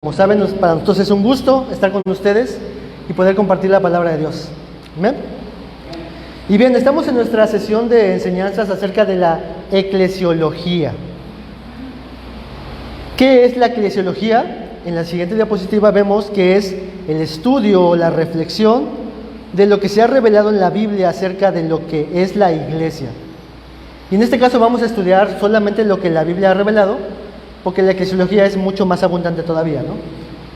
Como saben, para nosotros es un gusto estar con ustedes y poder compartir la palabra de Dios. ¿Amén? Y bien, estamos en nuestra sesión de enseñanzas acerca de la eclesiología. ¿Qué es la eclesiología? En la siguiente diapositiva vemos que es el estudio o la reflexión de lo que se ha revelado en la Biblia acerca de lo que es la iglesia. Y en este caso vamos a estudiar solamente lo que la Biblia ha revelado, porque la eclesiología es mucho más abundante todavía, ¿no?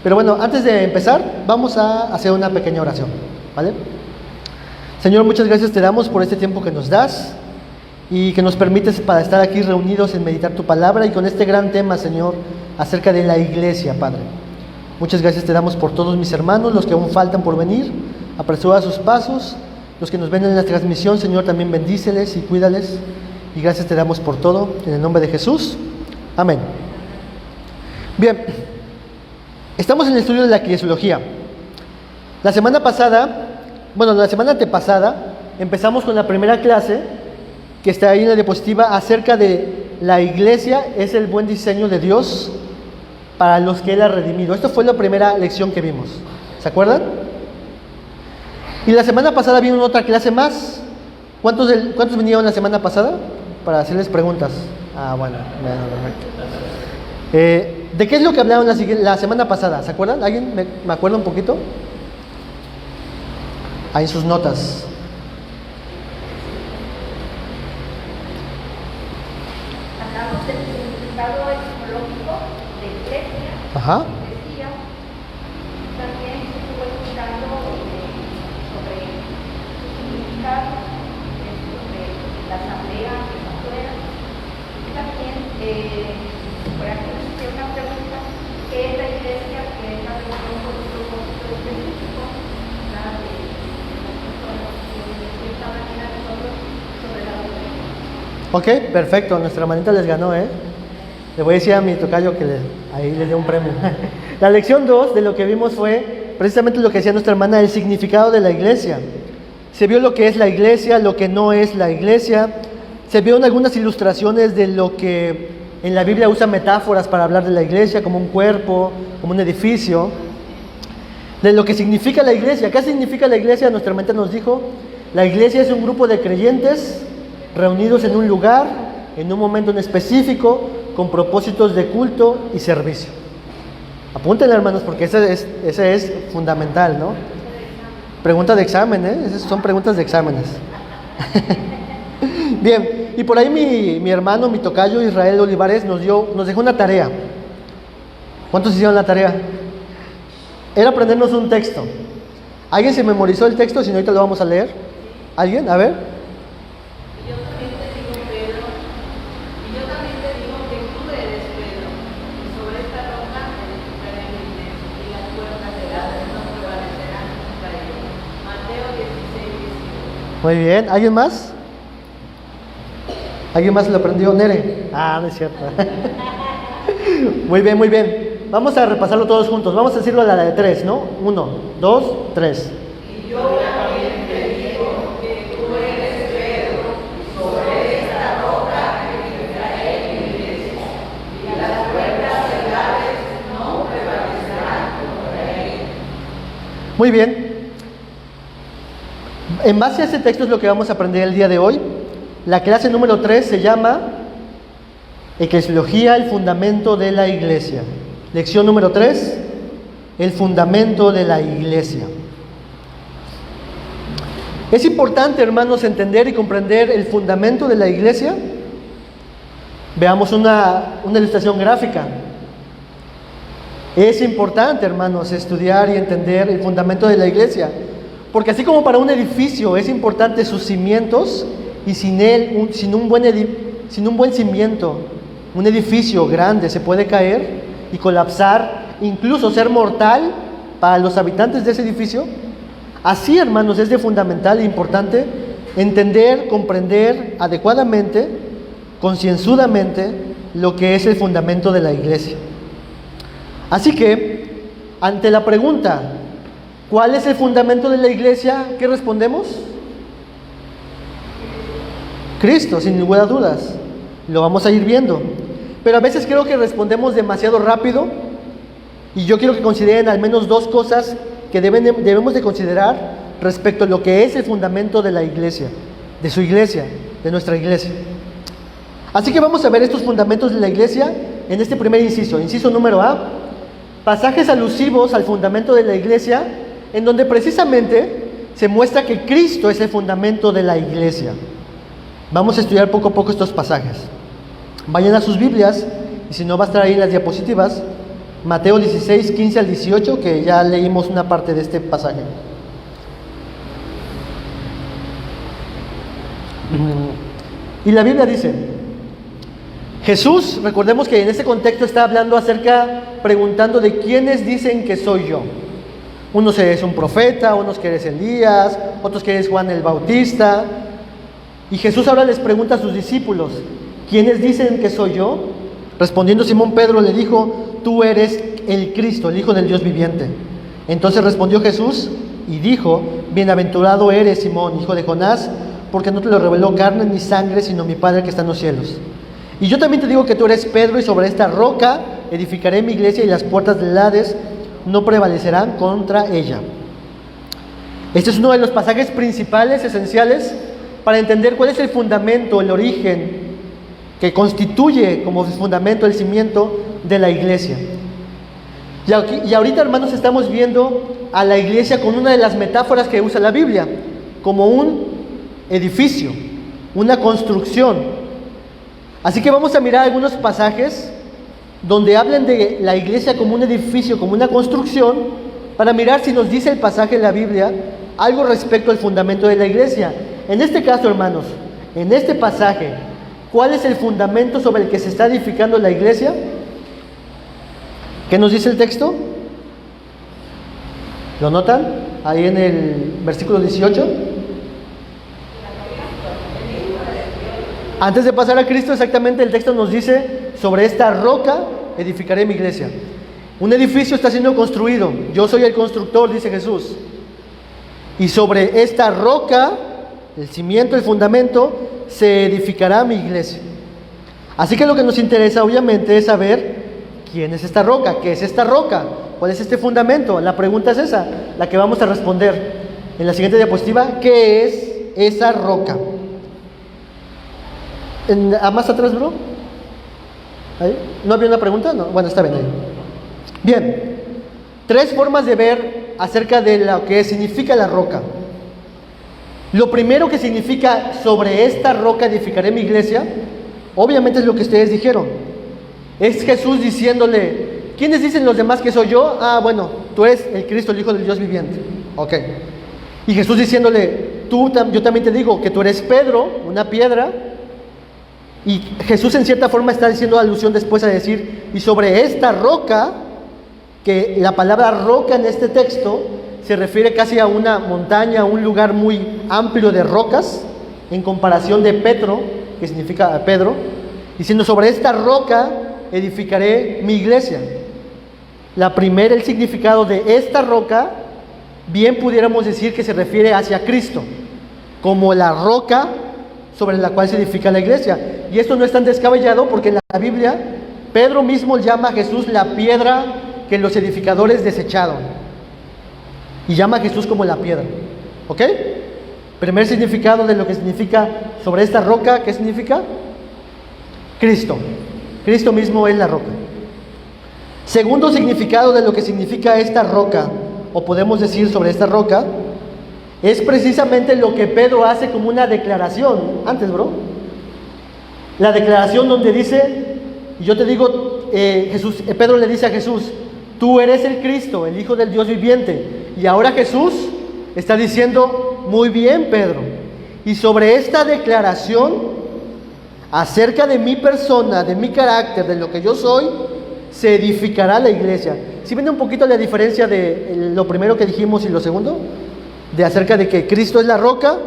Pero bueno, antes de empezar, vamos a hacer una pequeña oración, ¿vale? Señor, muchas gracias te damos por este tiempo que nos das y que nos permites para estar aquí reunidos en meditar tu palabra y con este gran tema, Señor, acerca de la iglesia, Padre. Muchas gracias te damos por todos mis hermanos, los que aún faltan por venir, apresura sus pasos, los que nos ven en la transmisión, Señor, también bendíceles y cuídales. Y gracias te damos por todo, en el nombre de Jesús. Amén. Bien, estamos en el estudio de la eclesiología. La semana antepasada, empezamos con la primera clase, que está ahí en la diapositiva, acerca de la iglesia es el buen diseño de Dios para los que Él ha redimido. Esto fue la primera lección que vimos, ¿se acuerdan? Y la semana pasada vino otra clase más. ¿Cuántos vinieron la semana pasada? Para hacerles preguntas. Bueno, perfecto. ¿De qué es lo que hablaron la semana pasada? ¿Se acuerdan? ¿Alguien me acuerda un poquito? Ahí en sus notas. Hablamos del significado etimológico de iglesia. Ajá. Decía, también se estuvo explicando sobre su significado, sobre la asamblea que está afuera. Y también, por aquí nos hicieron una pregunta: ¿qué es la iglesia? ¿Qué es la religión con un propósito específico? Nada de cierta manera nosotros sobre la religión. Ok, perfecto. Nuestra hermanita les ganó, ¿eh? Le voy a decir a mi tocayo que ahí le dé un premio. La lección 2 de lo que vimos fue precisamente lo que decía nuestra hermana, el significado de la iglesia. Se vio lo que es la iglesia, lo que no es la iglesia. Se vieron algunas ilustraciones de lo que en la Biblia usa metáforas para hablar de la iglesia, como un cuerpo, como un edificio. De lo que significa la iglesia. ¿Qué significa la iglesia? Nuestra hermana nos dijo: la iglesia es un grupo de creyentes reunidos en un lugar, en un momento en específico, con propósitos de culto y servicio. Apúntenle, hermanos, porque ese es fundamental, ¿no? Pregunta de examen, ¿eh? Esas son preguntas de exámenes. Bien, y por ahí mi hermano, mi tocayo Israel Olivares nos dejó una tarea. ¿Cuántos hicieron la tarea? Era aprendernos un texto. ¿Alguien se memorizó el texto? Si no, ahorita lo vamos a leer. ¿Alguien? A ver. Yo también te digo, Pedro, y yo también te digo que tú eres Pedro, y sobre esta roca edificaré mi iglesia, y las puertas del Hades no prevalecerán contra ella. Mateo 16:18. Muy bien, ¿alguien más? ¿Alguien más lo aprendió? Nere. No es cierto. Muy bien, muy bien. Vamos a repasarlo todos juntos. Vamos a decirlo a la de 3, ¿no? 1, 2, 3. Y yo también te digo que tú eres Pedro, y sobre esta roca edificaré mi iglesia, y las puertas del Hades no prevalecerán contra ella. Muy bien. En base a ese texto es lo que vamos a aprender el día de hoy. La clase número 3 se llama Eclesiología, el fundamento de la iglesia. Lección número 3, el fundamento de la iglesia. Es importante, hermanos, entender y comprender el fundamento de la iglesia. Veamos una ilustración gráfica. Es importante, hermanos, estudiar y entender el fundamento de la iglesia, porque así como para un edificio es importante sus cimientos, y sin un buen cimiento, un edificio grande se puede caer y colapsar, incluso ser mortal para los habitantes de ese edificio. Así, hermanos, es de fundamental e importante entender, comprender adecuadamente, concienzudamente, lo que es el fundamento de la iglesia. Así que, ante la pregunta, ¿cuál es el fundamento de la iglesia? ¿Qué respondemos? Cristo, sin ninguna duda. Lo vamos a ir viendo. Pero a veces creo que respondemos demasiado rápido Y yo quiero que consideren al menos dos cosas que debemos de considerar respecto a lo que es el fundamento de la iglesia, de su iglesia, de nuestra iglesia. Así que vamos a ver estos fundamentos de la iglesia en este primer inciso. Inciso número A, pasajes alusivos al fundamento de la iglesia, en donde precisamente se muestra que Cristo es el fundamento de la iglesia. Vamos a estudiar poco a poco estos pasajes. Vayan a sus Biblias, y si no va a estar ahí en las diapositivas, Mateo 16, 15 al 18, que ya leímos una parte de este pasaje. Y la Biblia dice, Jesús, recordemos que en este contexto está hablando preguntando de quiénes dicen que soy yo. Unos que eres un profeta, unos que eres Elías, otros que eres Juan el Bautista. Y Jesús ahora les pregunta a sus discípulos, ¿quiénes dicen que soy yo? Respondiendo Simón Pedro le dijo, tú eres el Cristo, el Hijo del Dios viviente. Entonces respondió Jesús y dijo, bienaventurado eres Simón, hijo de Jonás, porque no te lo reveló carne ni sangre, sino mi Padre que está en los cielos. Y yo también te digo que tú eres Pedro, y sobre esta roca edificaré mi iglesia, y las puertas del Hades no prevalecerán contra ella. Este es uno de los pasajes principales, esenciales, para entender cuál es el fundamento, el origen, que constituye como fundamento el cimiento de la iglesia. Y ahorita, hermanos, estamos viendo a la iglesia con una de las metáforas que usa la Biblia, como un edificio, una construcción. Así que vamos a mirar algunos pasajes donde hablan de la iglesia como un edificio, como una construcción, para mirar si nos dice el pasaje en la Biblia algo respecto al fundamento de la iglesia. En este caso, hermanos, en este pasaje, ¿cuál es el fundamento sobre el que se está edificando la iglesia? ¿Qué nos dice el texto? ¿Lo notan? Ahí en el versículo 18. Antes de pasar a Cristo, exactamente el texto nos dice, sobre esta roca edificaré mi iglesia. Un edificio está siendo construido, yo soy el constructor, dice Jesús. Y sobre esta roca, el cimiento, el fundamento, se edificará mi iglesia. Así que lo que nos interesa obviamente es saber quién es esta roca, qué es esta roca, cuál es este fundamento. La pregunta es esa, la que vamos a responder en la siguiente diapositiva. ¿Qué es esa roca? Más atrás, bro. ¿Ahí? ¿No había una pregunta? No. Bueno, está bien ahí. Bien, tres formas de ver acerca de lo que significa la roca. Lo primero que significa sobre esta roca edificaré mi iglesia, obviamente es lo que ustedes dijeron. Es Jesús diciéndole, ¿quiénes dicen los demás que soy yo? Ah, bueno, tú eres el Cristo, el Hijo del Dios viviente. Ok. Y Jesús diciéndole, yo también te digo que tú eres Pedro, una piedra. Y Jesús en cierta forma está haciendo alusión después a decir, y sobre esta roca, que la palabra roca en este texto se refiere casi a una montaña, a un lugar muy amplio de rocas, en comparación de Petro, que significa Pedro, diciendo, sobre esta roca edificaré mi iglesia. El significado de esta roca, bien pudiéramos decir que se refiere hacia Cristo, como la roca sobre la cual se edifica la iglesia. Y esto no es tan descabellado porque en la Biblia Pedro mismo llama a Jesús la piedra que los edificadores desecharon, y llama a Jesús como la piedra. ¿Ok? Primer significado de lo que significa sobre esta roca, ¿qué significa? Cristo. Cristo mismo es la roca. Segundo significado de lo que significa esta roca, o podemos decir sobre esta roca, es precisamente lo que Pedro hace como una declaración. Antes, bro. La declaración donde dice, y yo te digo, Pedro le dice a Jesús, tú eres el Cristo, el Hijo del Dios viviente. Y ahora Jesús está diciendo, muy bien, Pedro. Y sobre esta declaración, acerca de mi persona, de mi carácter, de lo que yo soy, se edificará la iglesia. ¿Sí ven un poquito la diferencia de lo primero que dijimos y lo segundo? De acerca de que Cristo es la roca,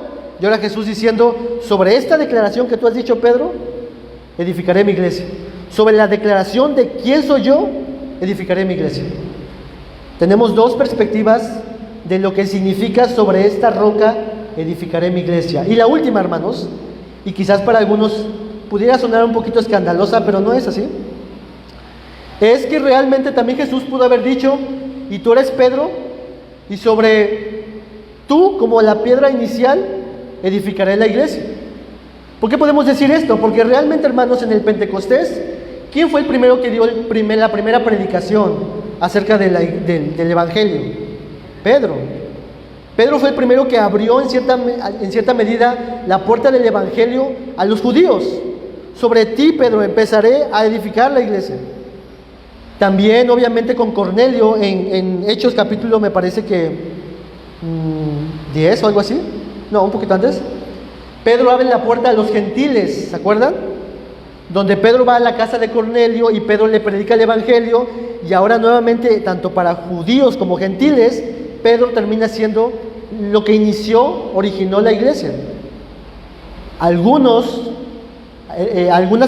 y ahora Jesús diciendo, sobre esta declaración que tú has dicho, Pedro, edificaré mi iglesia. Sobre la declaración de quién soy yo, edificaré mi iglesia. Tenemos dos perspectivas de lo que significa sobre esta roca edificaré mi iglesia. Y la última, hermanos, y quizás para algunos pudiera sonar un poquito escandalosa, pero no es así. es que realmente también Jesús pudo haber dicho, y tú eres Pedro, y sobre tú, como la piedra inicial, edificaré la iglesia. ¿Por qué podemos decir esto? Porque realmente, hermanos, en el Pentecostés, ¿quién fue el primero que dio la primera predicación acerca del Evangelio? Pedro. Pedro fue el primero que abrió en cierta medida la puerta del Evangelio a los judíos. Sobre ti, Pedro, empezaré a edificar la iglesia. También, obviamente, con Cornelio, en Hechos capítulo, me parece que 10 o algo así. No, un poquito antes. Pedro abre la puerta a los gentiles, ¿se acuerdan? Donde Pedro va a la casa de Cornelio y Pedro le predica el Evangelio, y ahora nuevamente, tanto para judíos como gentiles, Pedro termina siendo lo que originó la iglesia. Algunas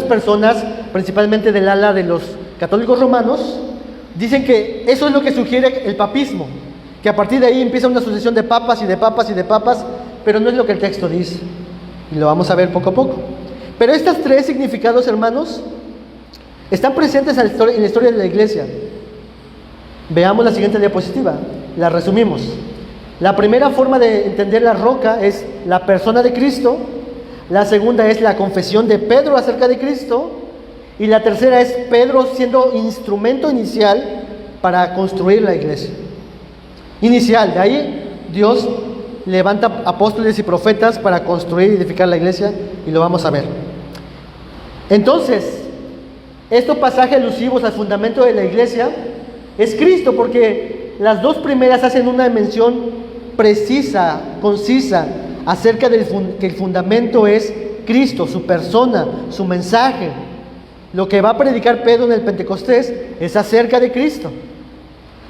personas, principalmente del ala de los católicos romanos, dicen que eso es lo que sugiere el papismo, que a partir de ahí empieza una sucesión de papas y de papas y de papas, pero no es lo que el texto dice, y lo vamos a ver poco a poco. Pero estos tres significados, hermanos, están presentes en la historia de la iglesia. Veamos la siguiente diapositiva, la resumimos. La primera forma de entender la roca es la persona de Cristo, la segunda es la confesión de Pedro acerca de Cristo, y la tercera es Pedro siendo instrumento inicial para construir la iglesia. Inicial, de ahí Dios levanta apóstoles y profetas para construir y edificar la iglesia, y lo vamos a ver. Entonces, estos pasajes alusivos al fundamento de la iglesia es Cristo, porque las dos primeras hacen una mención precisa, concisa, acerca del que el fundamento es Cristo, su persona, su mensaje. Lo que va a predicar Pedro en el Pentecostés es acerca de Cristo.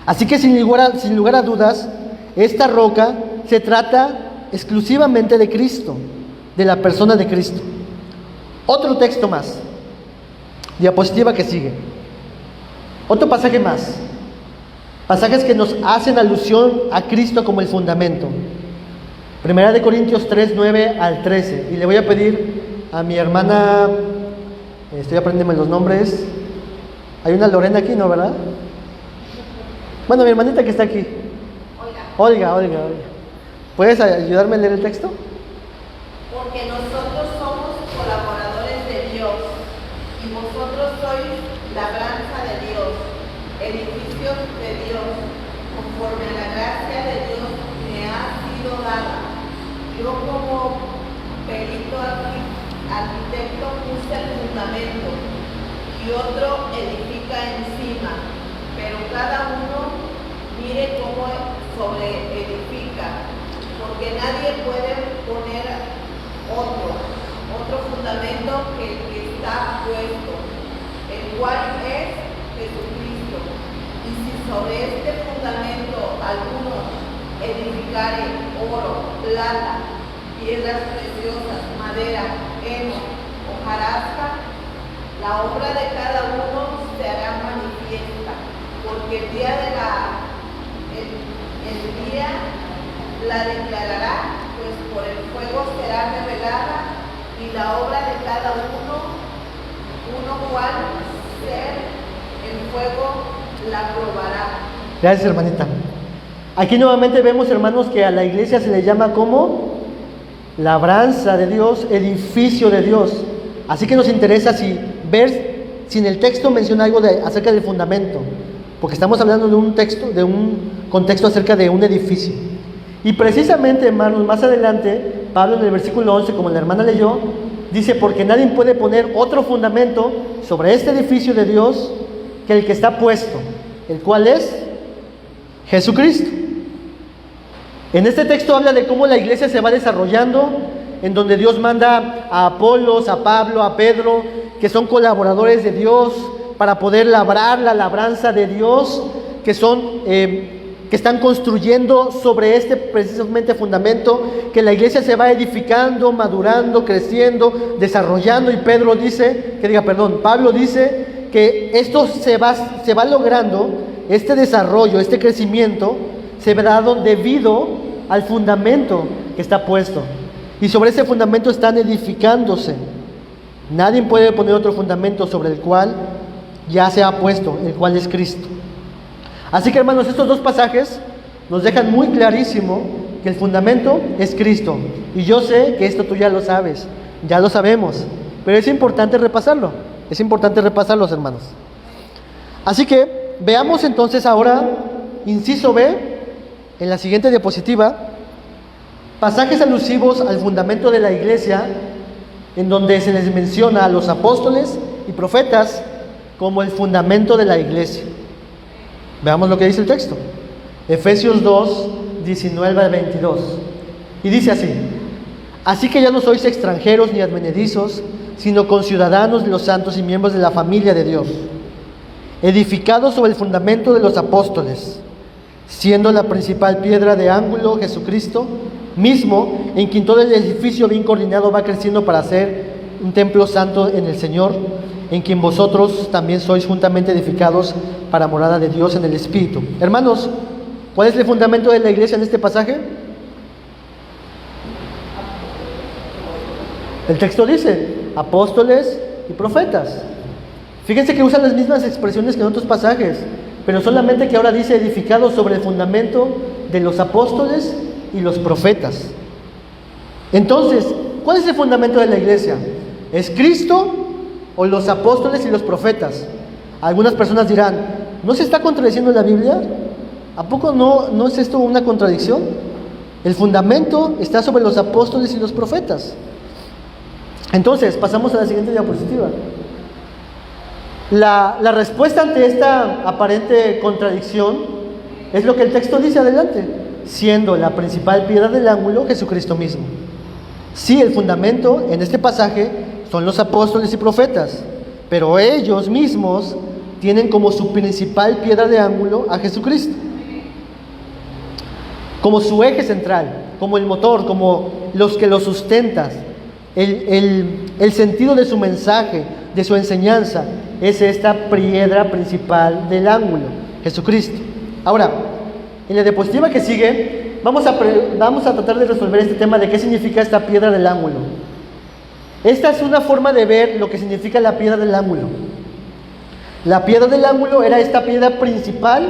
Así que sin lugar a dudas, esta roca se trata exclusivamente de Cristo, de la persona de Cristo. Otro texto más, diapositiva que sigue. Otro pasaje más, pasajes que nos hacen alusión a Cristo como el fundamento. Primera de Corintios 3, 9 al 13. Y le voy a pedir a mi hermana, estoy aprendiendo los nombres. Hay una Lorena aquí, ¿no, verdad? Bueno, mi hermanita que está aquí. Olga. ¿Puedes ayudarme a leer el texto? Porque nosotros somos colaboradores de Dios, y vosotros sois labranza de Dios, edificio de Dios, conforme a la gracia de Dios me ha sido dada. Yo como perito arquitecto puse el fundamento, y otro edifica encima, pero cada uno mire cómo sobreedifica, porque nadie puede poner otro fundamento que el que está puesto, el cual es Jesucristo. Y si sobre este fundamento alguno edificare oro, plata, piedras preciosas, madera, heno, hojarasca, la obra de cada uno se hará manifiesta, porque el día la declarará, pues por el fuego será revelada, y la obra de cada uno cual ser el fuego la probará. Gracias, hermanita. Aquí nuevamente vemos, hermanos, que a la iglesia se le llama como labranza de Dios, edificio de Dios. Así que nos interesa ver si en el texto menciona algo acerca del fundamento, porque estamos hablando de un contexto acerca de un edificio. Y precisamente, hermanos, más adelante, Pablo en el versículo 11, como la hermana leyó, dice: porque nadie puede poner otro fundamento sobre este edificio de Dios que el que está puesto, el cual es Jesucristo. En este texto habla de cómo la iglesia se va desarrollando, en donde Dios manda a Apolos, a Pablo, a Pedro, que son colaboradores de Dios para poder labrar la labranza de Dios, que están construyendo sobre este precisamente fundamento, que la iglesia se va edificando, madurando, creciendo, desarrollando. Y Pablo dice que esto se va logrando, este desarrollo, este crecimiento se va dando debido al fundamento que está puesto, y sobre ese fundamento están edificándose. Nadie puede poner otro fundamento sobre el cual ya se ha puesto, el cual es Cristo. Así que, hermanos, estos dos pasajes nos dejan muy clarísimo que el fundamento es Cristo. Y yo sé que esto tú ya lo sabes, ya lo sabemos, pero es importante repasarlo, hermanos. Así que veamos entonces ahora, inciso B, en la siguiente diapositiva, pasajes alusivos al fundamento de la iglesia, en donde se les menciona a los apóstoles y profetas como el fundamento de la iglesia. Veamos lo que dice el texto. Efesios 2, 19 al 22. Y dice así: así que ya no sois extranjeros ni advenedizos, sino conciudadanos de los santos y miembros de la familia de Dios, edificados sobre el fundamento de los apóstoles, siendo la principal piedra de ángulo Jesucristo mismo, en quien todo el edificio bien coordinado va creciendo para ser un templo santo en el Señor, en quien vosotros también sois juntamente edificados para morada de Dios en el Espíritu. Hermanos, ¿cuál es el fundamento de la iglesia en este pasaje? El texto dice apóstoles y profetas. Fíjense que usan las mismas expresiones que en otros pasajes, pero solamente que ahora dice edificados sobre el fundamento de los apóstoles y los profetas. Entonces, ¿cuál es el fundamento de la iglesia? ¿Es Cristo o los apóstoles y los profetas? Algunas personas dirán, ¿no se está contradiciendo la Biblia? ¿A poco no es esto una contradicción? El fundamento está sobre los apóstoles y los profetas. Entonces, pasamos a la siguiente diapositiva. La respuesta ante esta aparente contradicción es lo que el texto dice adelante: siendo la principal piedra del ángulo Jesucristo mismo. Sí, el fundamento en este pasaje son los apóstoles y profetas, pero ellos mismos tienen como su principal piedra de ángulo a Jesucristo, como su eje central, como el motor, como los que lo sustentan. El sentido de su mensaje, de su enseñanza, es esta piedra principal del ángulo, Jesucristo. Ahora, en la diapositiva que sigue, vamos a tratar de resolver este tema de qué significa esta piedra del ángulo. Esta es una forma de ver lo que significa la piedra del ángulo. La piedra del ángulo era esta piedra principal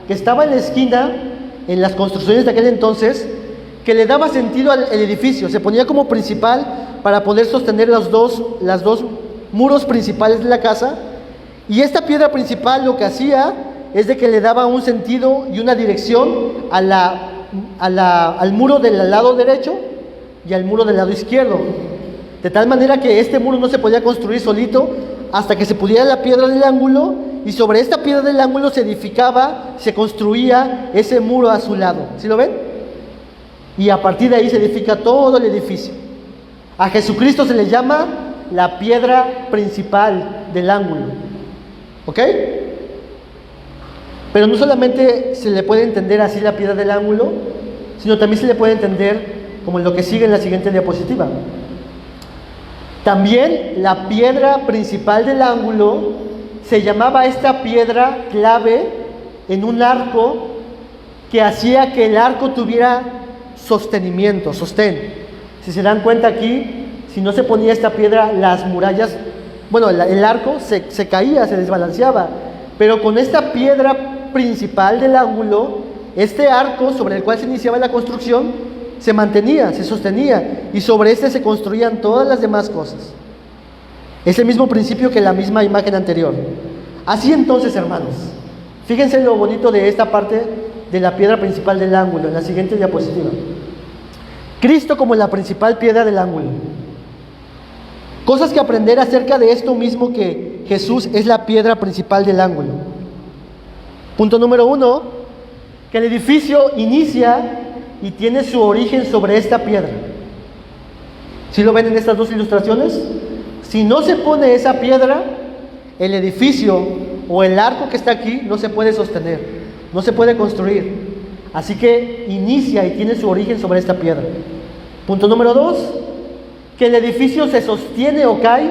que estaba en la esquina, en las construcciones de aquel entonces, que le daba sentido al edificio. Se ponía como principal para poder sostener las dos muros principales de la casa. Y esta piedra principal lo que hacía es de que le daba un sentido y una dirección al muro del lado derecho y al muro del lado izquierdo, de tal manera que este muro no se podía construir solito hasta que se pudiera la piedra del ángulo, y sobre esta piedra del ángulo se edificaba, se construía ese muro a su lado. ¿Sí lo ven? Y a partir de ahí se edifica todo el edificio. A Jesucristo se le llama la piedra principal del ángulo. ¿Ok? Pero no solamente se le puede entender así la piedra del ángulo, sino también se le puede entender como lo que sigue en la siguiente diapositiva. También la piedra principal del ángulo se llamaba esta piedra clave en un arco que hacía que el arco tuviera sostenimiento, sostén. Si se dan cuenta aquí, si no se ponía esta piedra, las murallas, el arco se caía, se desbalanceaba. Pero con esta piedra principal del ángulo, este arco sobre el cual se iniciaba la construcción se mantenía, se sostenía, y sobre este se construían todas las demás cosas. Es el mismo principio que la misma imagen anterior. Así entonces, hermanos, fíjense lo bonito de esta parte de la piedra principal del ángulo, en la siguiente diapositiva. Cristo como la principal piedra del ángulo. Cosas que aprender acerca de esto mismo, que Jesús es la piedra principal del ángulo. Punto número 1, que el edificio inicia y tiene su origen sobre esta piedra. ¿Sí lo ven en estas dos ilustraciones? Si no se pone esa piedra, el edificio o el arco que está aquí no se puede sostener, no se puede construir. Así que inicia y tiene su origen sobre esta piedra. Punto número 2, que el edificio se sostiene o cae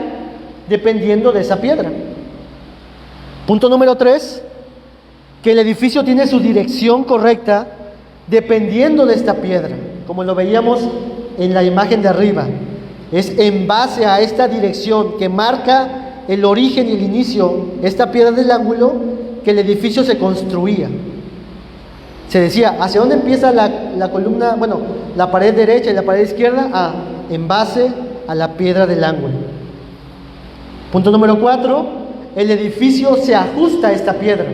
dependiendo de esa piedra. Punto número 3, que el edificio tiene su dirección correcta dependiendo de esta piedra, como lo veíamos en la imagen de arriba. Es en base a esta dirección que marca el origen y el inicio, esta piedra del ángulo, que el edificio se construía. Se decía, ¿hacia dónde empieza la columna? Bueno, la pared derecha y la pared izquierda, en base a la piedra del ángulo. Punto número 4, el edificio se ajusta a esta piedra.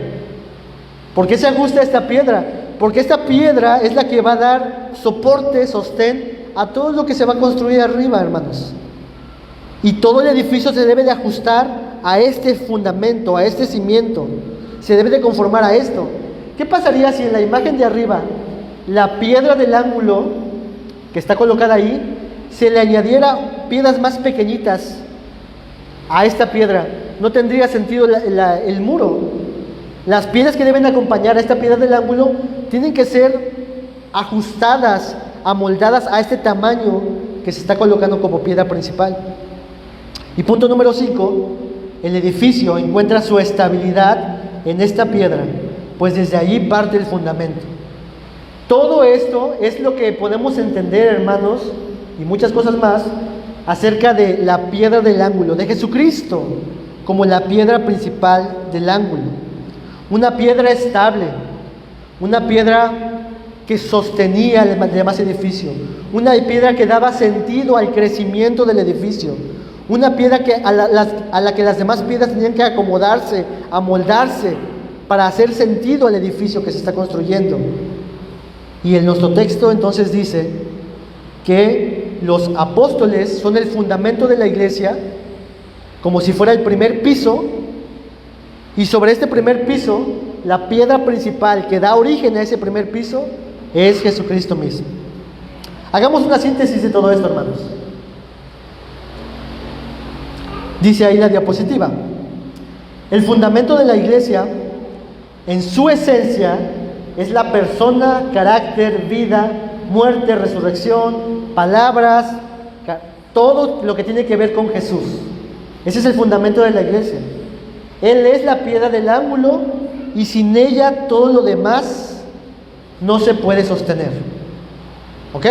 ¿Por qué se ajusta a esta piedra? Porque esta piedra es la que va a dar soporte, sostén a todo lo que se va a construir arriba, hermanos. Y todo el edificio se debe de ajustar a este fundamento, a este cimiento. Se debe de conformar a esto. ¿Qué pasaría si en la imagen de arriba, la piedra del ángulo que está colocada ahí, se le añadiera piedras más pequeñitas a esta piedra? No tendría sentido el muro. Las piedras que deben acompañar a esta piedra del ángulo tienen que ser ajustadas, amoldadas a este tamaño que se está colocando como piedra principal. Y punto número 5, el edificio encuentra su estabilidad en esta piedra, pues desde allí parte el fundamento. Todo esto es lo que podemos entender, hermanos, y muchas cosas más, acerca de la piedra del ángulo, de Jesucristo, como la piedra principal del ángulo. Una piedra estable, una piedra que sostenía el demás edificio, una piedra que daba sentido al crecimiento del edificio, una piedra a la que las demás piedras tenían que acomodarse, amoldarse, para hacer sentido al edificio que se está construyendo. Y en nuestro texto entonces dice que los apóstoles son el fundamento de la iglesia, como si fuera el primer piso, y sobre este primer piso, la piedra principal que da origen a ese primer piso es Jesucristo mismo. Hagamos una síntesis de todo esto, hermanos. Dice ahí la diapositiva: el fundamento de la iglesia, en su esencia, es la persona, carácter, vida, muerte, resurrección, palabras, todo lo que tiene que ver con Jesús. Ese es el fundamento de la iglesia. Él es la piedra del ángulo y sin ella todo lo demás no se puede sostener. ¿Ok?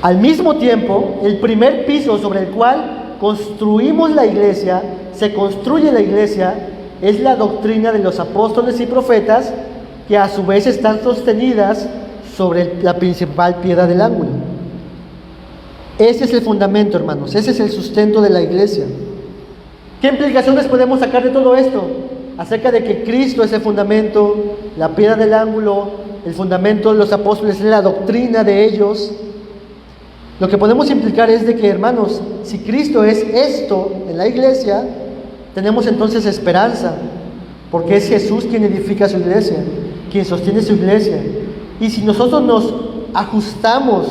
Al mismo tiempo, el primer piso sobre el cual construimos la iglesia, se construye la iglesia, es la doctrina de los apóstoles y profetas, que a su vez están sostenidas sobre la principal piedra del ángulo. Ese es el fundamento, hermanos, ese es el sustento de la iglesia. ¿Qué implicaciones podemos sacar de todo esto? Acerca de que Cristo es el fundamento, la piedra del ángulo, el fundamento de los apóstoles es la doctrina de ellos. Lo que podemos implicar es de que, hermanos, si Cristo es esto en la iglesia, tenemos entonces esperanza, porque es Jesús quien edifica su iglesia, quien sostiene su iglesia. Y si nosotros nos ajustamos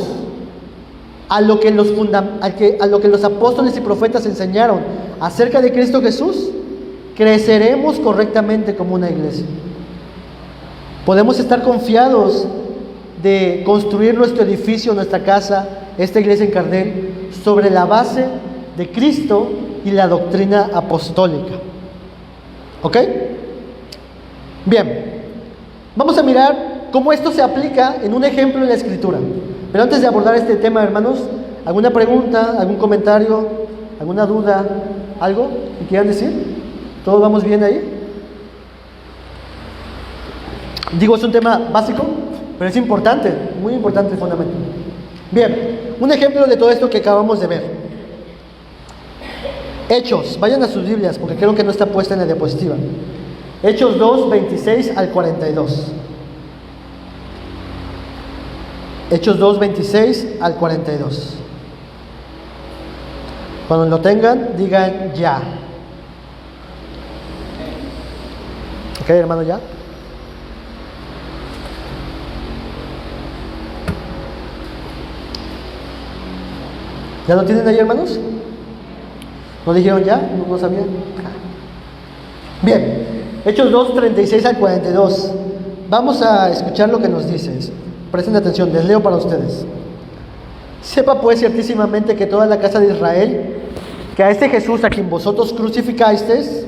a lo que los apóstoles y profetas enseñaron acerca de Cristo Jesús, creceremos correctamente como una iglesia. Podemos estar confiados de construir nuestro edificio, nuestra casa, esta iglesia en Cardel, sobre la base de Cristo y la doctrina apostólica. ¿Ok? Bien, vamos a mirar cómo esto se aplica en un ejemplo en la Escritura. Pero antes de abordar este tema, hermanos, ¿alguna pregunta, algún comentario, alguna duda, algo que quieran decir? ¿Todos vamos bien ahí? Digo, es un tema básico, pero es importante, muy importante el fundamento. Bien, un ejemplo de todo esto que acabamos de ver. Hechos, vayan a sus Biblias, porque creo que no está puesta en la diapositiva. Hechos 2, 26 al 42. Hechos 2, 26 al 42. Cuando lo tengan, digan ya. ¿Ok, hermano, ya? ¿Ya lo tienen ahí, hermanos? ¿No dijeron ya? ¿No sabían? Bien, Hechos 2, 36 al 42. Vamos a escuchar lo que nos dice. Presten atención, les leo para ustedes. Sepa pues ciertísimamente que toda la casa de Israel, que a este Jesús a quien vosotros crucificasteis,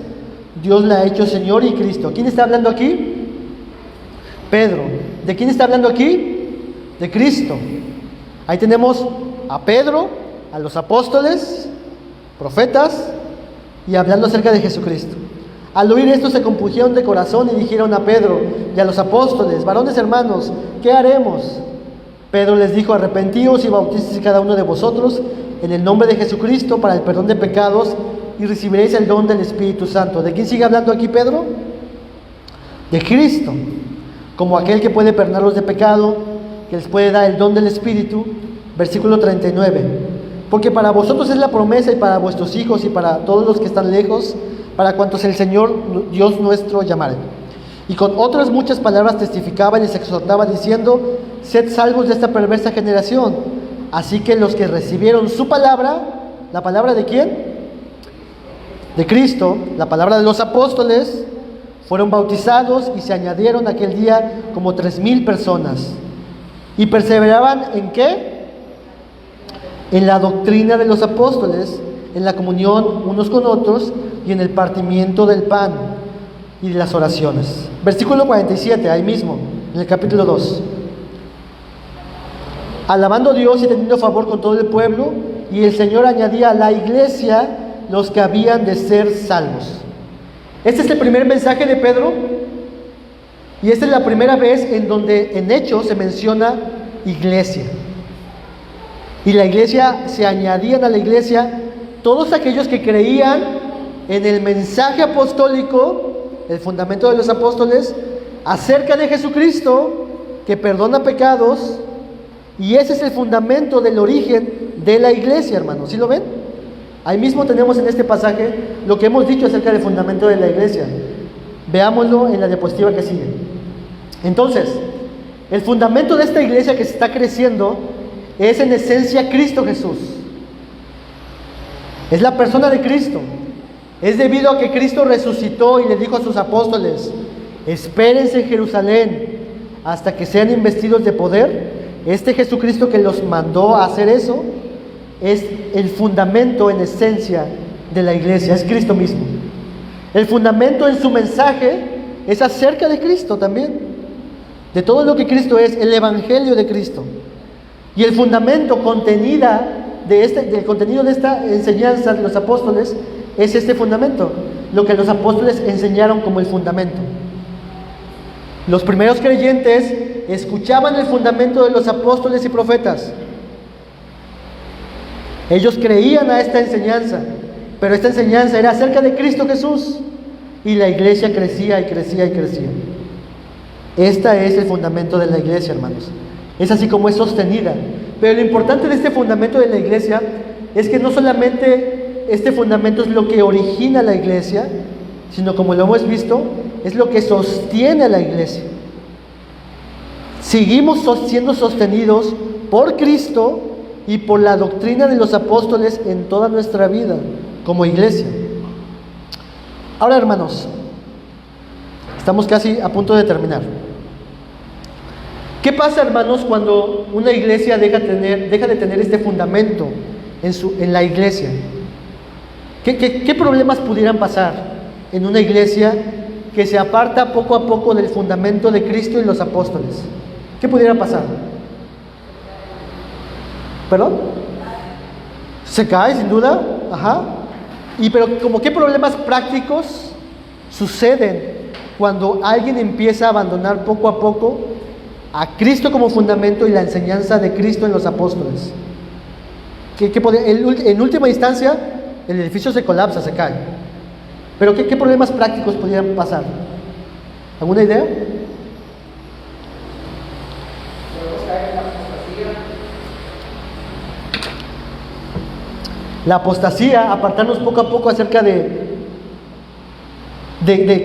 Dios le ha hecho Señor y Cristo. ¿Quién está hablando aquí? Pedro. ¿De quién está hablando aquí? De Cristo. Ahí tenemos a Pedro, a los apóstoles profetas y hablando acerca de Jesucristo. Al oír esto se compungieron de corazón y dijeron a Pedro y a los apóstoles: varones hermanos, ¿qué haremos? Pedro les dijo: arrepentíos y bautícese cada uno de vosotros en el nombre de Jesucristo para el perdón de pecados y recibiréis el don del Espíritu Santo. ¿De quién sigue hablando aquí Pedro? De Cristo, como aquel que puede perdonarlos de pecado, que les puede dar el don del Espíritu. Versículo 39. Porque para vosotros es la promesa y para vuestros hijos y para todos los que están lejos, para cuantos el Señor Dios nuestro llamare. Y con otras muchas palabras testificaba y les exhortaba diciendo: sed salvos de esta perversa generación. Así que los que recibieron su palabra, ¿la palabra de quién? De Cristo, la palabra de los apóstoles, fueron bautizados y se añadieron aquel día como 3,000 personas. Y perseveraban ¿en qué? En la doctrina de los apóstoles, en la comunión unos con otros y en el partimiento del pan y de las oraciones. Versículo 47, ahí mismo, en el capítulo 2. Alabando a Dios y teniendo favor con todo el pueblo, y el Señor añadía a la iglesia los que habían de ser salvos. Este es el primer mensaje de Pedro, y esta es la primera vez en donde en Hechos se menciona iglesia. Y la iglesia, se añadían a la iglesia todos aquellos que creían en el mensaje apostólico, el fundamento de los apóstoles, acerca de Jesucristo, que perdona pecados, y ese es el fundamento del origen de la iglesia, hermanos. ¿Sí lo ven? Ahí mismo tenemos en este pasaje lo que hemos dicho acerca del fundamento de la iglesia. Veámoslo en la diapositiva que sigue. Entonces, el fundamento de esta iglesia que se está creciendo es en esencia Cristo Jesús. Es la persona de Cristo. Es debido a que Cristo resucitó y le dijo a sus apóstoles: espérense en Jerusalén hasta que sean investidos de poder. Este Jesucristo que los mandó a hacer eso es el fundamento en esencia de la iglesia, es Cristo mismo. El fundamento en su mensaje es acerca de Cristo también, de todo lo que Cristo es, el evangelio de Cristo. Y el fundamento del contenido de esta enseñanza de los apóstoles es este fundamento, lo que los apóstoles enseñaron como el fundamento. Los primeros creyentes escuchaban el fundamento de los apóstoles y profetas. Ellos creían a esta enseñanza, pero esta enseñanza era acerca de Cristo Jesús, y la iglesia crecía y crecía y crecía. Este es el fundamento de la iglesia, hermanos. Es así como es sostenida. Pero lo importante de este fundamento de la iglesia es que no solamente este fundamento es lo que origina la iglesia, sino, como lo hemos visto, es lo que sostiene a la iglesia. Seguimos siendo sostenidos por Cristo y por la doctrina de los apóstoles en toda nuestra vida como iglesia. Ahora, hermanos, estamos casi a punto de terminar. ¿Qué pasa, hermanos, cuando una iglesia deja de tener este fundamento en la iglesia? ¿Qué problemas pudieran pasar en una iglesia que se aparta poco a poco del fundamento de Cristo y los apóstoles? ¿Qué pudiera pasar? ¿Perdón? Se cae, sin duda. Ajá. Pero ¿como qué problemas prácticos suceden cuando alguien empieza a abandonar poco a poco a Cristo como fundamento y la enseñanza de Cristo en los apóstoles? En última instancia, el edificio se colapsa, se cae. Pero ¿qué problemas prácticos pudieran pasar? ¿Alguna idea? La apostasía, apartarnos poco a poco acerca de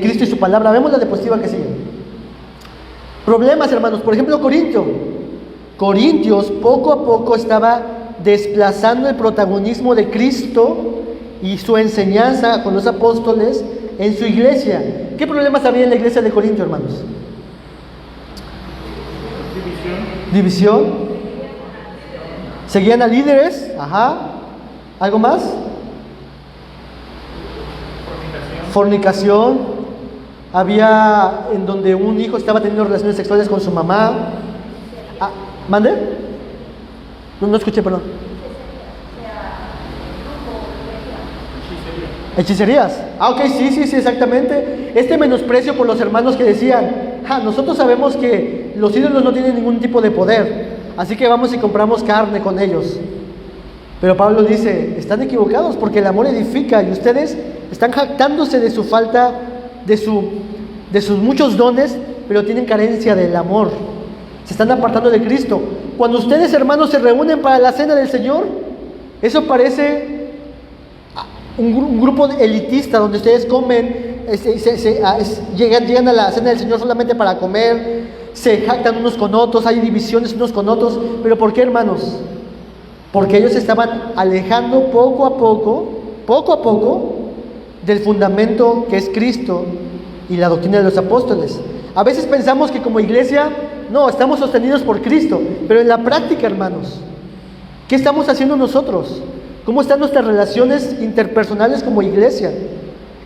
Cristo y su palabra. Vemos la diapositiva que sigue. Problemas, hermanos. Por ejemplo, Corintios poco a poco estaba desplazando el protagonismo de Cristo y su enseñanza con los apóstoles en su iglesia. ¿Qué problemas había en la iglesia de Corinto, hermanos? División. Seguían a líderes. Ajá. ¿Algo más? Fornicación. Había en donde un hijo estaba teniendo relaciones sexuales con su mamá. ¿Mande? No escuché, perdón. Hechicerías. Ah, ok, sí, exactamente. Este menosprecio por los hermanos que decían, nosotros sabemos que los ídolos no tienen ningún tipo de poder, así que vamos y compramos carne con ellos. Pero Pablo dice, están equivocados porque el amor edifica y ustedes están jactándose de su falta, de sus muchos dones, pero tienen carencia del amor. Se están apartando de Cristo. Cuando ustedes, hermanos, se reúnen para la cena del Señor, eso parece un grupo elitista donde ustedes comen, llegan a la cena del Señor solamente para comer, se jactan unos con otros, hay divisiones unos con otros. ¿Pero por qué, hermanos? Porque ellos se estaban alejando poco a poco, del fundamento que es Cristo y la doctrina de los apóstoles. A veces pensamos que como iglesia, no, estamos sostenidos por Cristo, pero en la práctica, hermanos, ¿qué estamos haciendo nosotros? ¿Cómo están nuestras relaciones interpersonales como iglesia?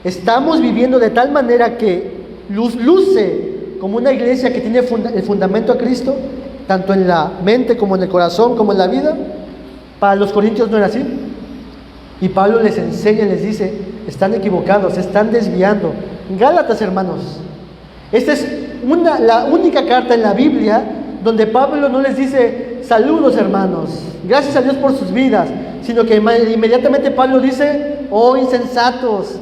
¿Estamos viviendo de tal manera que luce como una iglesia que tiene el fundamento a Cristo, tanto en la mente como en el corazón, como en la vida? Para los corintios no era así. Y Pablo les enseña y les dice, están equivocados, se están desviando. Gálatas, hermanos, esta es la única carta en la Biblia donde Pablo no les dice, saludos hermanos, gracias a Dios por sus vidas, sino que inmediatamente Pablo dice, oh insensatos,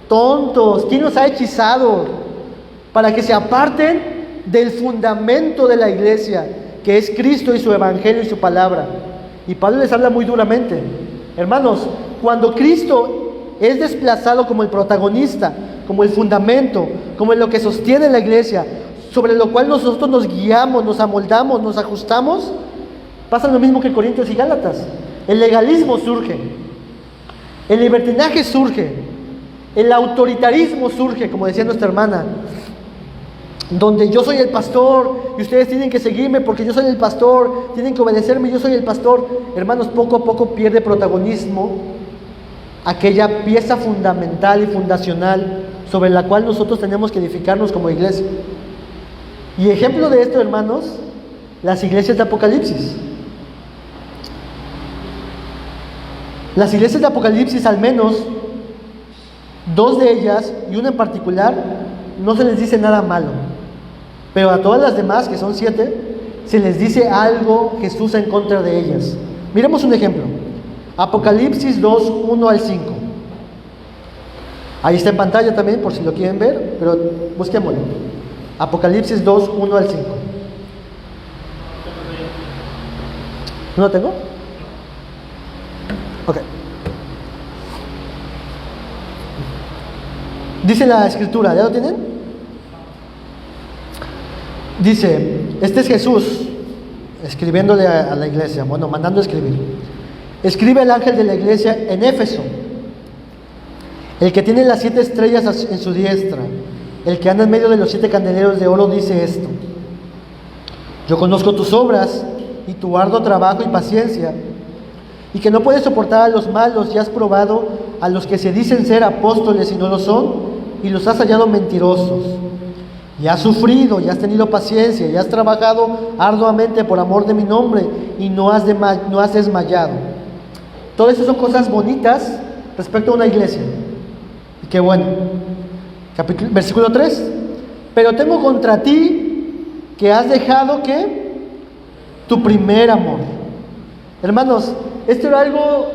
tontos, ¿quién los ha hechizado? Para que se aparten del fundamento de la iglesia, que es Cristo y su evangelio y su palabra. Y Pablo les habla muy duramente. Hermanos, cuando Cristo es desplazado como el protagonista, como el fundamento, como en lo que sostiene la iglesia, sobre lo cual nosotros nos guiamos, nos amoldamos, nos ajustamos, pasa lo mismo que Corintios y Gálatas. El legalismo surge, el libertinaje surge, el autoritarismo surge, como decía nuestra hermana, donde yo soy el pastor y ustedes tienen que seguirme porque yo soy el pastor, tienen que obedecerme, yo soy el pastor. Hermanos, poco a poco pierde protagonismo aquella pieza fundamental y fundacional sobre la cual nosotros tenemos que edificarnos como iglesia. Y ejemplo de esto, hermanos, las iglesias de Apocalipsis. Las iglesias de Apocalipsis, al menos dos de ellas, y una en particular, no se les dice nada malo, pero a todas las demás, que son 7, se les dice algo Jesús en contra de ellas. Miremos un ejemplo. Apocalipsis 2, 1 al 5. Ahí está en pantalla también, por si lo quieren ver, pero busquémoslo. Apocalipsis 2, 1 al 5. ¿No lo tengo? Ok. Dice la escritura, ¿ya lo tienen? Dice, este es Jesús escribiéndole a la iglesia, bueno, mandando a escribir. Escribe el ángel de la iglesia en Éfeso, el que tiene las 7 estrellas en su diestra, el que anda en medio de los 7 candeleros de oro, dice esto: yo conozco tus obras y tu arduo trabajo y paciencia, y que no puedes soportar a los malos, y has probado a los que se dicen ser apóstoles y no lo son, y los has hallado mentirosos. Y has sufrido, y has tenido paciencia, y has trabajado arduamente por amor de mi nombre, y no has desmayado. Todo eso son cosas bonitas respecto a una iglesia. Y qué bueno. Versículo 3. Pero tengo contra ti que has dejado, ¿qué? Tu primer amor. Hermanos, esto era algo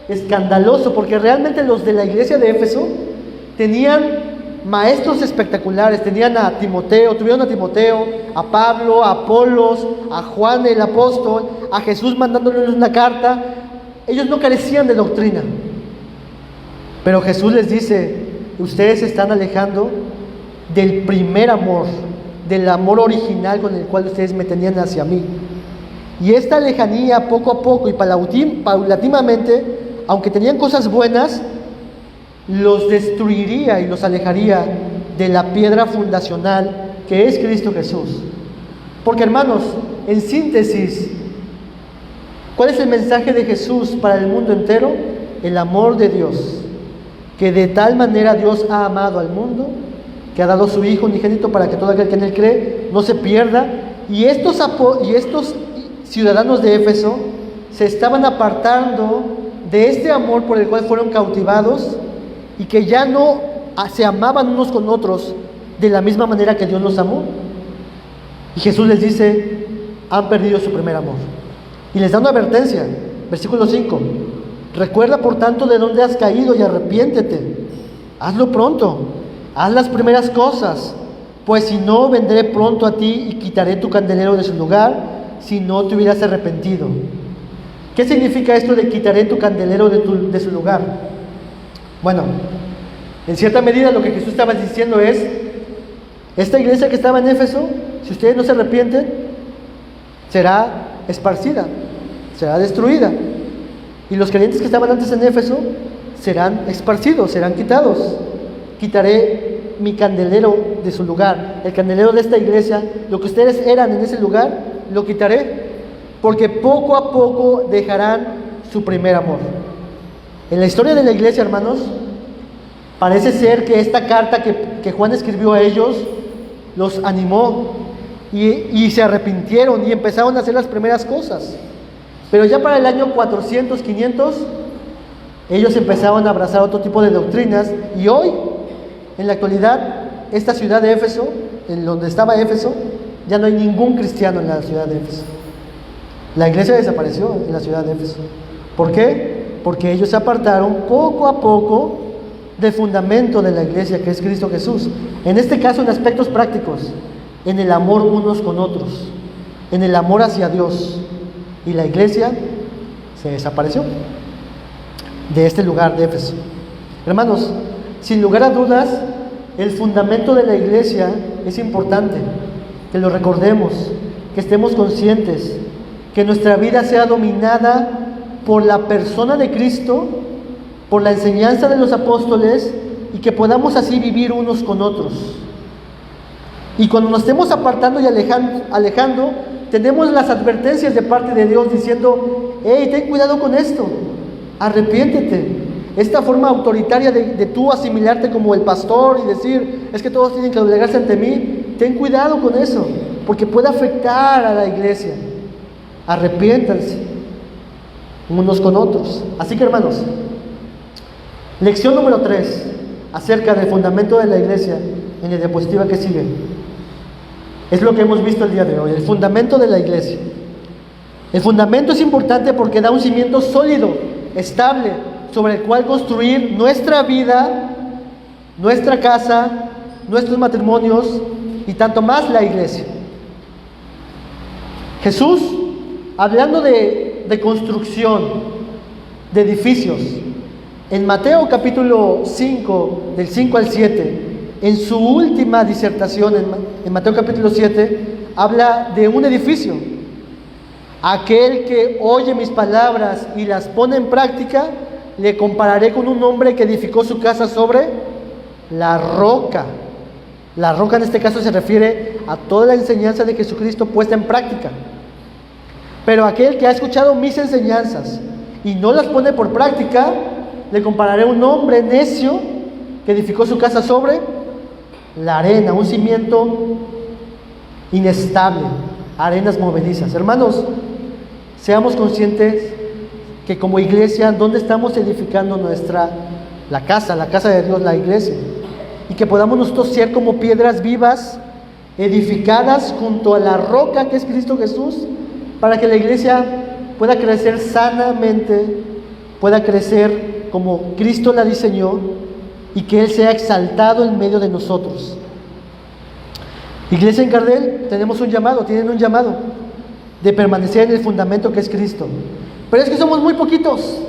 escandaloso, porque realmente los de la iglesia de Éfeso tenían maestros espectaculares. Tuvieron a Timoteo, a Pablo, a Apolos, a Juan el apóstol, a Jesús mandándoles una carta. Ellos no carecían de doctrina, pero Jesús les dice: ustedes se están alejando del primer amor, del amor original con el cual ustedes me tenían hacia mí. Y esta lejanía, poco a poco y paulatinamente, aunque tenían cosas buenas, los destruiría y los alejaría de la piedra fundacional que es Cristo Jesús. Porque, hermanos, en síntesis, ¿cuál es el mensaje de Jesús para el mundo entero? El amor de Dios, que de tal manera Dios ha amado al mundo, que ha dado su Hijo unigénito para que todo aquel que en Él cree no se pierda. Y estos ciudadanos de Éfeso se estaban apartando de este amor por el cual fueron cautivados, y que ya no se amaban unos con otros de la misma manera que Dios los amó. Y Jesús les dice, han perdido su primer amor. Y les da una advertencia, versículo 5. Recuerda por tanto de dónde has caído y arrepiéntete. Hazlo pronto, haz las primeras cosas, pues si no, vendré pronto a ti y quitaré tu candelero de su lugar, si no te hubieras arrepentido. ¿Qué significa esto de quitaré tu candelero de su lugar? Bueno, en cierta medida lo que Jesús estaba diciendo es, esta iglesia que estaba en Éfeso, si ustedes no se arrepienten, será esparcida, será destruida. Y los creyentes que estaban antes en Éfeso serán esparcidos, serán quitados. Quitaré mi candelero de su lugar, el candelero de esta iglesia, lo que ustedes eran en ese lugar, lo quitaré, porque poco a poco dejarán su primer amor. En la historia de la iglesia, hermanos, parece ser que esta carta que Juan escribió a ellos los animó y se arrepintieron y empezaron a hacer las primeras cosas. Pero ya para el año 400, 500, ellos empezaron a abrazar otro tipo de doctrinas, y hoy, en la actualidad, esta ciudad de Éfeso, en donde estaba Éfeso, ya no hay ningún cristiano en la ciudad de Éfeso. La iglesia desapareció en la ciudad de Éfeso. ¿Por qué? Porque ellos se apartaron poco a poco del fundamento de la iglesia, que es Cristo Jesús. En este caso, en aspectos prácticos, en el amor unos con otros, en el amor hacia Dios. Y la iglesia se desapareció de este lugar de Éfeso. Hermanos, sin lugar a dudas, el fundamento de la iglesia es importante, que lo recordemos, que estemos conscientes, que nuestra vida sea dominada por la persona de Cristo, por la enseñanza de los apóstoles, y que podamos así vivir unos con otros. Y cuando nos estemos apartando y alejando, tenemos las advertencias de parte de Dios diciendo, hey, ten cuidado con esto, arrepiéntete. Esta forma autoritaria de tú asimilarte como el pastor y decir, es que todos tienen que doblegarse ante mí, ten cuidado con eso, porque puede afectar a la iglesia. Arrepiéntanse unos con otros. Así que, hermanos, lección número 3 acerca del fundamento de la iglesia, en la diapositiva que sigue, es lo que hemos visto el día de hoy, el fundamento de la iglesia. El fundamento es importante porque da un cimiento sólido, estable, sobre el cual construir nuestra vida, nuestra casa, nuestros matrimonios y tanto más la iglesia. Jesús, hablando de construcción, de edificios, en Mateo capítulo 5, del 5 al 7, en su última disertación, en Mateo capítulo 7, habla de un edificio. Aquel que oye mis palabras y las pone en práctica, le compararé con un hombre que edificó su casa sobre la roca. La roca en este caso se refiere a toda la enseñanza de Jesucristo puesta en práctica. Pero aquel que ha escuchado mis enseñanzas y no las pone por práctica, le compararé a un hombre necio que edificó su casa sobre la arena, un cimiento inestable, arenas movedizas. Hermanos, seamos conscientes que como iglesia, ¿dónde estamos edificando la casa de Dios, la iglesia? Y que podamos nosotros ser como piedras vivas, edificadas junto a la roca que es Cristo Jesús, para que la iglesia pueda crecer sanamente, pueda crecer como Cristo la diseñó, y que Él sea exaltado en medio de nosotros. Iglesia en Cardel, tienen un llamado de permanecer en el fundamento que es Cristo. Pero es que somos muy poquitos.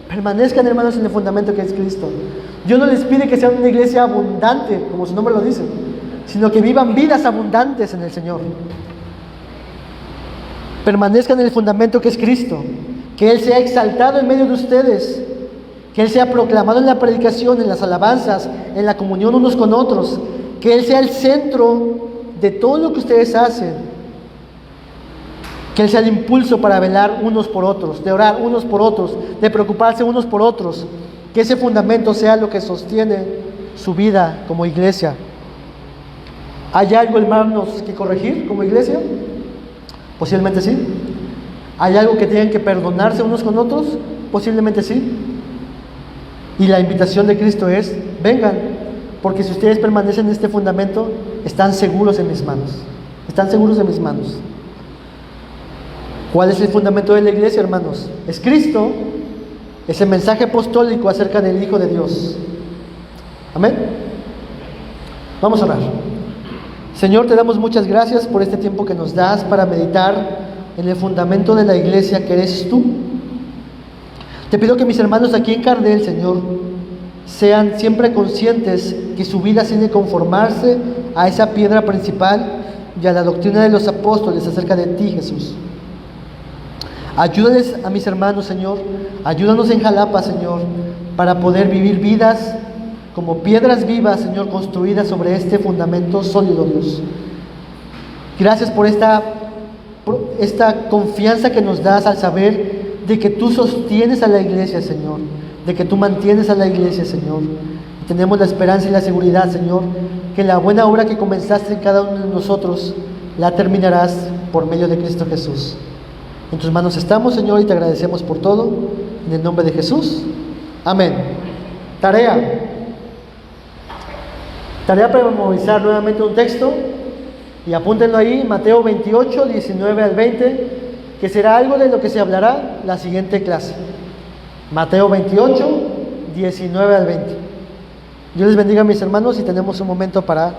Permanezcan, hermanos, en el fundamento que es Cristo. Dios no les pide que sean una iglesia abundante, como su nombre lo dice, sino que vivan vidas abundantes en el Señor. Permanezcan en el fundamento que es Cristo, que Él sea exaltado en medio de ustedes, que Él sea proclamado en la predicación, en las alabanzas, en la comunión unos con otros, que Él sea el centro de todo lo que ustedes hacen, que Él sea el impulso para velar unos por otros, de orar unos por otros, de preocuparse unos por otros, que ese fundamento sea lo que sostiene su vida como iglesia. ¿Hay algo, hermanos, que corregir como iglesia? Posiblemente sí. ¿Hay algo que tengan que perdonarse unos con otros? Posiblemente sí. Y la invitación de Cristo es, vengan, porque si ustedes permanecen en este fundamento, están seguros en mis manos. Están seguros en mis manos. ¿Cuál es el fundamento de la iglesia, hermanos? Es Cristo, es el mensaje apostólico acerca del Hijo de Dios. Amén. Vamos a orar. Señor, te damos muchas gracias por este tiempo que nos das para meditar en el fundamento de la iglesia que eres tú. Te pido que mis hermanos aquí en Cardel, Señor, sean siempre conscientes que su vida tiene que conformarse a esa piedra principal y a la doctrina de los apóstoles acerca de ti, Jesús. Ayúdales a mis hermanos, Señor. Ayúdanos en Jalapa, Señor, para poder vivir vidas como piedras vivas, Señor, construidas sobre este fundamento sólido, Dios. Gracias por esta confianza que nos das al saber de que tú sostienes a la iglesia, Señor, de que tú mantienes a la iglesia, Señor. Y tenemos la esperanza y la seguridad, Señor, que la buena obra que comenzaste en cada uno de nosotros la terminarás por medio de Cristo Jesús. En tus manos estamos, Señor, y te agradecemos por todo. En el nombre de Jesús. Amén. Tarea para memorizar nuevamente un texto. Y apúntenlo ahí, Mateo 28, 19 al 20, que será algo de lo que se hablará la siguiente clase. Mateo 28, 19 al 20. Dios les bendiga, mis hermanos, y tenemos un momento para